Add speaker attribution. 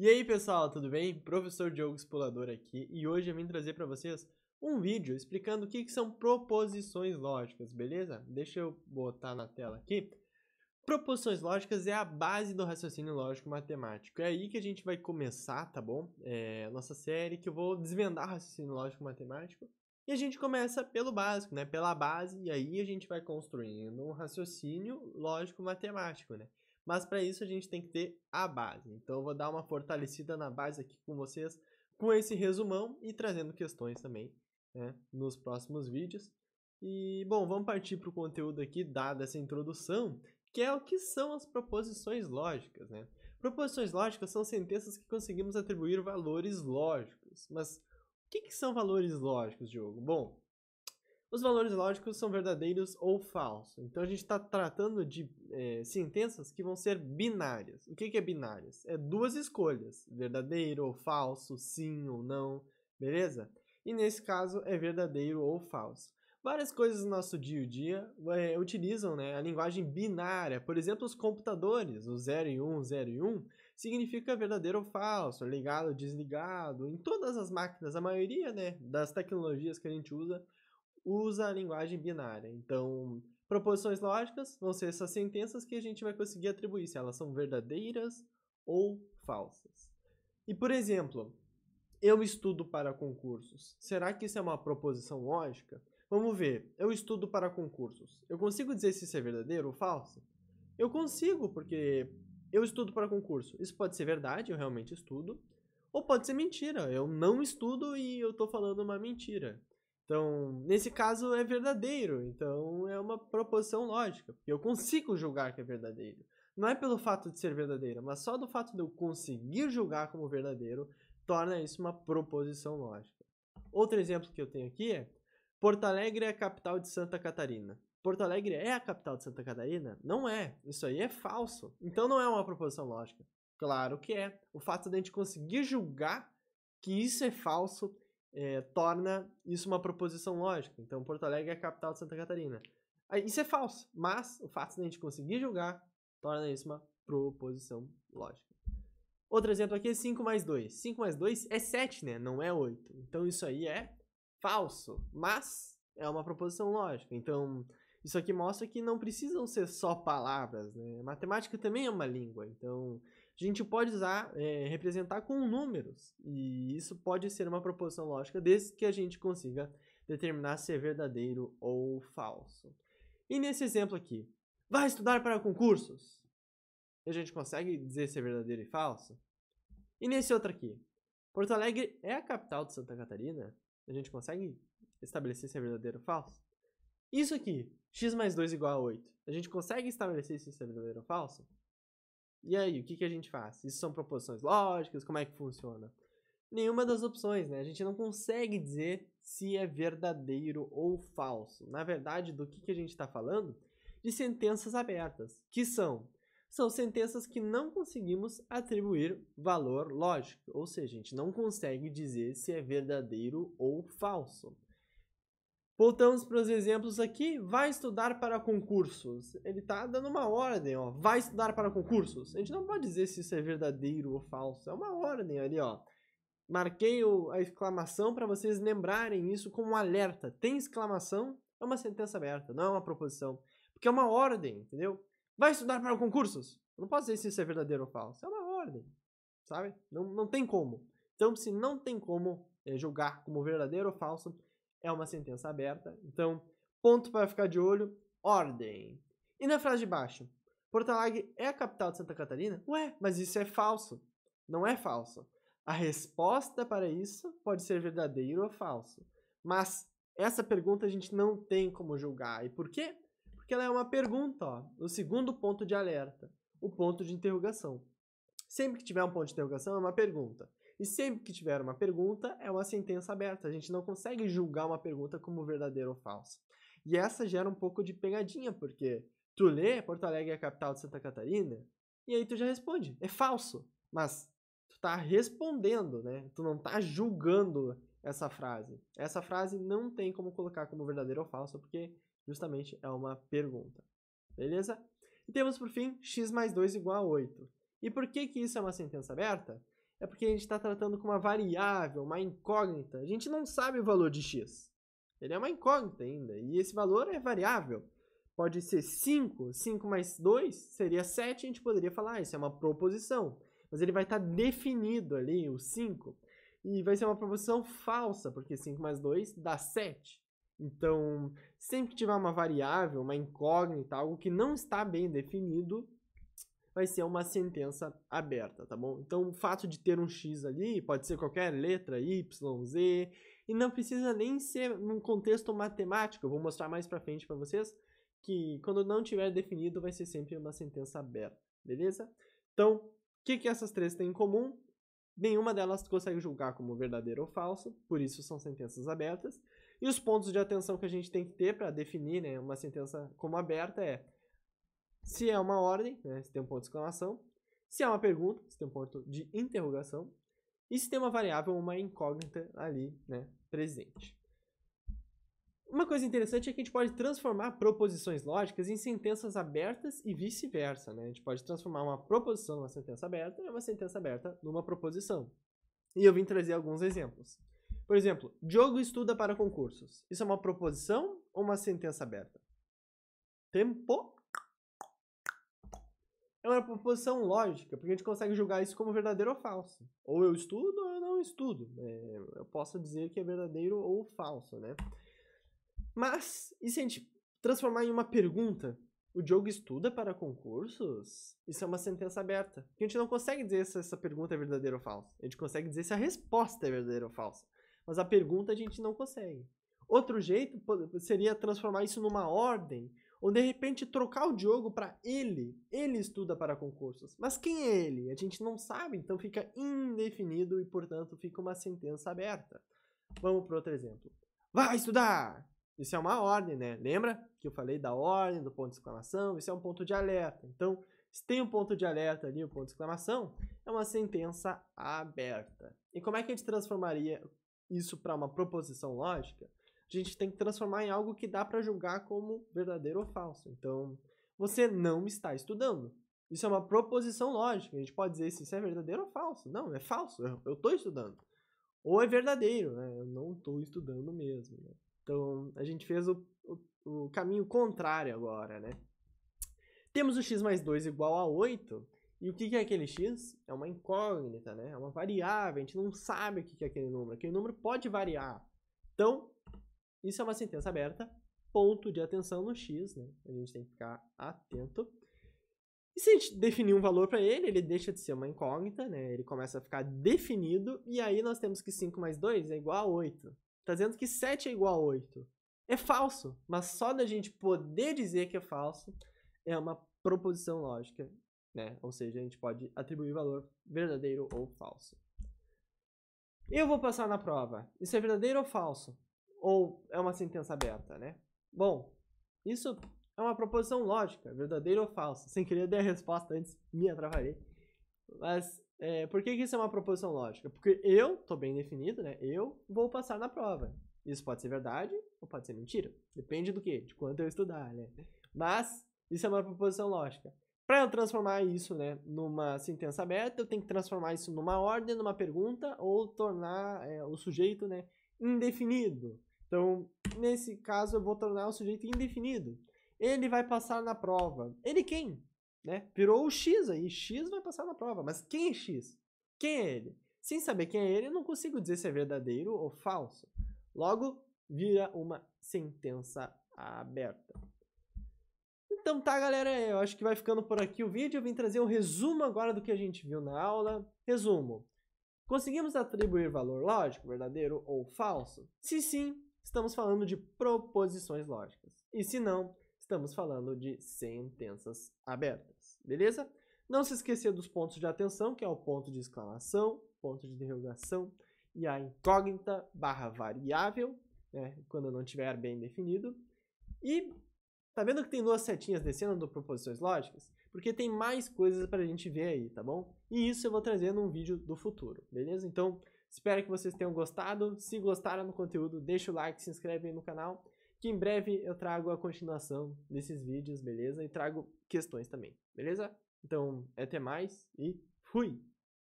Speaker 1: E aí pessoal, tudo bem? Professor Diogo Expolador aqui e hoje eu vim trazer para vocês um vídeo explicando o que são proposições lógicas, beleza? Deixa eu botar na tela aqui. Proposições lógicas é a base do raciocínio lógico matemático. É aí que a gente vai começar, tá bom? A nossa série que eu vou desvendar raciocínio lógico matemático. E a gente começa pelo básico, né? Pela base, e aí a gente vai construindo um raciocínio lógico matemático, né? Mas para isso a gente tem que ter a base. Então eu vou dar uma fortalecida na base aqui com vocês, com esse resumão e trazendo questões também, né? Nos próximos vídeos. E, bom, vamos partir para o conteúdo aqui, dada essa introdução, que é o que são as proposições lógicas, né? Proposições lógicas são sentenças que conseguimos atribuir valores lógicos. Mas o que são valores lógicos, Diogo? Bom, os valores lógicos são verdadeiros ou falsos. Então a gente está tratando de sentenças que vão ser binárias. O que é binárias? É duas escolhas, verdadeiro ou falso, sim ou não, beleza? E nesse caso é verdadeiro ou falso. Várias coisas no nosso dia a dia utilizam, né, a linguagem binária. Por exemplo, os computadores, o 0 e 1, 0 e 1, significa verdadeiro ou falso, ligado ou desligado. Em todas as máquinas, a maioria, né, das tecnologias que a gente usa a linguagem binária. Então, proposições lógicas vão ser essas sentenças que a gente vai conseguir atribuir se elas são verdadeiras ou falsas. E, por exemplo, eu estudo para concursos. Será que isso é uma proposição lógica? Vamos ver. Eu estudo para concursos. Eu consigo dizer se isso é verdadeiro ou falso? Eu consigo, porque eu estudo para concurso. Isso pode ser verdade, eu realmente estudo. Ou pode ser mentira. Eu não estudo e eu estou falando uma mentira. Então, nesse caso é verdadeiro. Então, é uma proposição lógica. Porque eu consigo julgar que é verdadeiro. Não é pelo fato de ser verdadeiro, mas só do fato de eu conseguir julgar como verdadeiro torna isso uma proposição lógica. Outro exemplo que eu tenho aqui é: Porto Alegre é a capital de Santa Catarina. Porto Alegre é a capital de Santa Catarina? Não é. Isso aí é falso. Então não é uma proposição lógica. Claro que é. O fato de a gente conseguir julgar que isso é falso torna isso uma proposição lógica. Então Porto Alegre é a capital de Santa Catarina. Isso é falso, mas o fato de a gente conseguir julgar torna isso uma proposição lógica. Outro exemplo aqui é 5 mais 2. 5 mais 2 é 7, né? Não é 8. Então isso aí é falso, mas é uma proposição lógica. Então isso aqui mostra que não precisam ser só palavras, né? Matemática também é uma língua. Então a gente pode usar, representar com números. E isso pode ser uma proposição lógica desde que a gente consiga determinar se é verdadeiro ou falso. E nesse exemplo aqui, vai estudar para concursos? A gente consegue dizer se é verdadeiro e falso? E nesse outro aqui, Porto Alegre é a capital de Santa Catarina? A gente consegue estabelecer se é verdadeiro ou falso? Isso aqui, x mais 2 igual a 8. A gente consegue estabelecer se isso é verdadeiro ou falso? E aí, o que a gente faz? Isso são proposições lógicas? Como é que funciona? Nenhuma das opções, né? A gente não consegue dizer se é verdadeiro ou falso. Na verdade, do que a gente está falando? De sentenças abertas, que são sentenças que não conseguimos atribuir valor lógico, ou seja, a gente não consegue dizer se é verdadeiro ou falso. Voltamos para os exemplos aqui. Vai estudar para concursos. Ele está dando uma ordem, ó. Vai estudar para concursos. A gente não pode dizer se isso é verdadeiro ou falso. É uma ordem ali, ó. Marquei a exclamação para vocês lembrarem isso como um alerta. Tem exclamação, é uma sentença aberta, não é uma proposição. Porque é uma ordem, entendeu? Vai estudar para concursos. Eu não posso dizer se isso é verdadeiro ou falso. É uma ordem, sabe? Não tem como. Então, se não tem como julgar como verdadeiro ou falso, é uma sentença aberta. Então, ponto para ficar de olho, ordem. E na frase de baixo? Porto Alegre é a capital de Santa Catarina? Ué, mas isso é falso. Não é falso. A resposta para isso pode ser verdadeiro ou falso. Mas essa pergunta a gente não tem como julgar. E por quê? Porque ela é uma pergunta, ó. O segundo ponto de alerta, o ponto de interrogação. Sempre que tiver um ponto de interrogação é uma pergunta. E sempre que tiver uma pergunta é uma sentença aberta. A gente não consegue julgar uma pergunta como verdadeira ou falsa. E essa gera um pouco de pegadinha, porque tu lê Porto Alegre é a capital de Santa Catarina, e aí tu já responde, é falso. Mas tu tá respondendo, né? Tu não tá julgando essa frase. Essa frase não tem como colocar como verdadeira ou falsa, porque justamente é uma pergunta. Beleza? E temos por fim x mais 2 igual a 8. E por que isso é uma sentença aberta? é porque a gente está tratando com uma variável, uma incógnita. A gente não sabe o valor de x. Ele é uma incógnita ainda, e esse valor é variável. Pode ser 5, 5 mais 2 seria 7, a gente poderia falar, isso é uma proposição. Mas ele vai estar definido ali, o 5, e vai ser uma proposição falsa, porque 5 mais 2 dá 7. Então, sempre que tiver uma variável, uma incógnita, algo que não está bem definido, vai ser uma sentença aberta, tá bom? Então, o fato de ter um x ali, pode ser qualquer letra, y, z, e não precisa nem ser num contexto matemático. Eu vou mostrar mais pra frente pra vocês que quando não tiver definido, vai ser sempre uma sentença aberta, beleza? Então, o que essas três têm em comum? Nenhuma delas consegue julgar como verdadeiro ou falso, por isso são sentenças abertas. E os pontos de atenção que a gente tem que ter para definir, né, uma sentença como aberta é se é uma ordem, né, se tem um ponto de exclamação, se é uma pergunta, se tem um ponto de interrogação, e se tem uma variável ou uma incógnita ali, né, presente. Uma coisa interessante é que a gente pode transformar proposições lógicas em sentenças abertas e vice-versa, né? A gente pode transformar uma proposição numa sentença aberta e uma sentença aberta numa proposição. E eu vim trazer alguns exemplos. Por exemplo, Diogo estuda para concursos. Isso é uma proposição ou uma sentença aberta? Tempo. É uma proposição lógica, porque a gente consegue julgar isso como verdadeiro ou falso. Ou eu estudo ou eu não estudo. Eu posso dizer que é verdadeiro ou falso, né? Mas, e se a gente transformar em uma pergunta? O Diogo estuda para concursos? Isso é uma sentença aberta. Porque a gente não consegue dizer se essa pergunta é verdadeira ou falsa. A gente consegue dizer se a resposta é verdadeira ou falsa. Mas a pergunta a gente não consegue. Outro jeito seria transformar isso numa ordem, ou de repente trocar o Diogo para ele. Ele estuda para concursos. Mas quem é ele? A gente não sabe, então fica indefinido e, portanto, fica uma sentença aberta. Vamos para outro exemplo. Vai estudar! Isso é uma ordem, né? Lembra que eu falei da ordem, do ponto de exclamação? Isso é um ponto de alerta. Então, se tem um ponto de alerta ali, o ponto de exclamação, é uma sentença aberta. E como é que a gente transformaria isso para uma proposição lógica? A gente tem que transformar em algo que dá para julgar como verdadeiro ou falso. Então, você não está estudando. Isso é uma proposição lógica. A gente pode dizer se isso é verdadeiro ou falso. Não, é falso. Eu estou estudando. Ou é verdadeiro, né? Eu não estou estudando mesmo, né? Então, a gente fez o caminho contrário agora, né? Temos o x mais 2 igual a 8. E o que é aquele x? É uma incógnita, né? É uma variável. A gente não sabe o que é aquele número. Aquele número pode variar. Então, isso é uma sentença aberta. Ponto de atenção no x, né? A gente tem que ficar atento. E se a gente definir um valor para ele, ele deixa de ser uma incógnita, né? Ele começa a ficar definido. E aí nós temos que 5 mais 2 é igual a 8. Está dizendo que 7 é igual a 8. É falso, mas só da gente poder dizer que é falso é uma proposição lógica, né? Ou seja, a gente pode atribuir valor verdadeiro ou falso. Eu vou passar na prova. Isso é verdadeiro ou falso? Ou é uma sentença aberta, né? Bom, isso é uma proposição lógica, verdadeiro ou falso. Sem querer dar a resposta antes, me atrapalhei. Mas por que isso é uma proposição lógica? Porque eu estou bem definido, né? Eu vou passar na prova. Isso pode ser verdade ou pode ser mentira. Depende do quê? De quanto eu estudar, né? Mas isso é uma proposição lógica. Para eu transformar isso, né, numa sentença aberta, eu tenho que transformar isso numa ordem, numa pergunta, ou tornar o sujeito, né, indefinido. Então, nesse caso, eu vou tornar o sujeito indefinido. Ele vai passar na prova. Ele quem? Né? Virou o X aí. X vai passar na prova. Mas quem é X? Quem é ele? Sem saber quem é ele, eu não consigo dizer se é verdadeiro ou falso. Logo, vira uma sentença aberta. Então tá, galera. Eu acho que vai ficando por aqui o vídeo. Eu vim trazer um resumo agora do que a gente viu na aula. Resumo. Conseguimos atribuir valor lógico, verdadeiro ou falso? Se sim, estamos falando de proposições lógicas. E se não, estamos falando de sentenças abertas, beleza? Não se esqueça dos pontos de atenção, que é o ponto de exclamação, ponto de interrogação e a incógnita barra variável, né, quando não estiver bem definido. E tá vendo que tem duas setinhas descendo do proposições lógicas? Porque tem mais coisas pra gente ver aí, tá bom? E isso eu vou trazer num vídeo do futuro, beleza? Então, espero que vocês tenham gostado. Se gostaram do conteúdo, deixa o like, se inscreve aí no canal, que em breve eu trago a continuação desses vídeos, beleza? E trago questões também, beleza? Então, até mais e fui!